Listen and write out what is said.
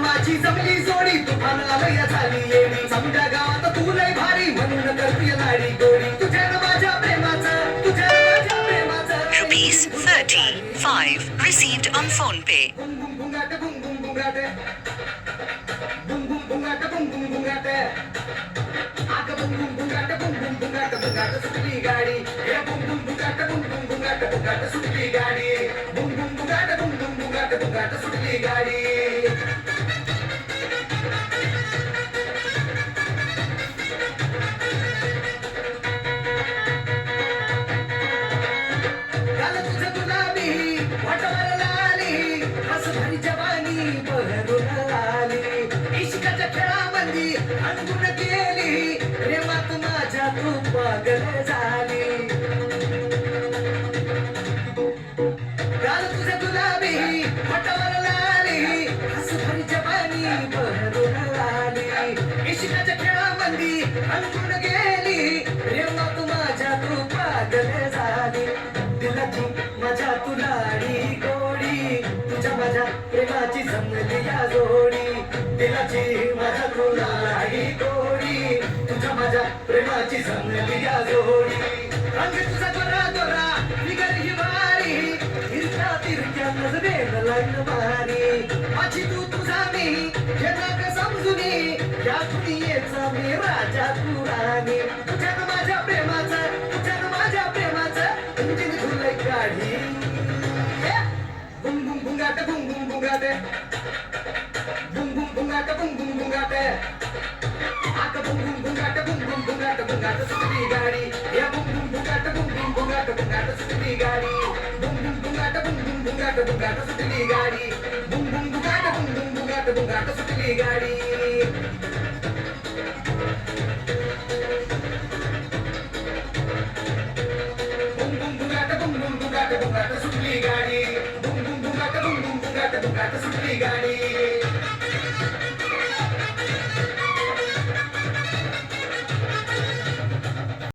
माझी जमली जोडी तुफान आलया झाली येडी समजा गावात तू लय भारी म्हणून करतीय लाडी गोडी तुझ्या माझ्या प्रेमाचं तुझ्या माझ्या प्रेमाचं Rupees 35 received on PhonePe. Bum Bum बुंगाट Bum Bum बुंगाट Bum Bum बुंगाट Bum Bum बुंगाट आग बुम बुम बुंगाट बुम बुम बुंगाट बुंगाट सुटली गाडी हे बुम बुम बुंगाट बुम बुम बुंगाट बुंगाट सुटली गाडी बुम बुम बुंगाट बुम बुम बुंगाट बुंगाट सुटली गाडी अनगुण गेली प्रेमात माझ्या तू पागल झाली गाल तुझ्या गुलाबी वटावर लाली हस भरी जवानी बहरून आली इश्काच्या खेळामंदी अनगुण गेली प्रेमात माझ्या तू पागल झाली दिलाची माझ्या तू लाडी गोडी तुझ्या माझ्या प्रेमाची जमली या जोडी दिलाची माझ्या तू लाडी गोडी तुझ्या माझ्या प्रेमाची जमली या जोडी रंग तुझा गोरा गोरा निघाली ही वारी हिरता तिरक्या नजरेनं लागलं मारी माझी तू तुझा मी हे नाक समजुनी या दुनियेचा मी राजा तू राणी तुझ्या माझ्या प्रेमाचं तुझ्या माझ्या प्रेमाचं इंजिन धुलय काढी बुम बुम बुंगाट बुम बुम बुंगाट बुम बुम बुंगाट बुम बुम बुंगाट आग बुम बुम बुंगाट बुम बुम बुंगाट बुंगाट सुटली गाडी या बुम बुम बुंगाट बुम बुम बुंगाट बुंगाट सुटली गाडी बुम बुम बुंगाट बुम बुम बुंगाट बुंगाट सुटली गाडी बुम बुम बुंगाट बुम बुम बुंगाट बुंगाट सुटली गाडी बुम बुम बुंगाट बुम बुम बुंगाट बुंगाट सुटली गाडी बुम बुम बुंगाट बुम बुम बुंगाट बुंगाट सुटली गाडी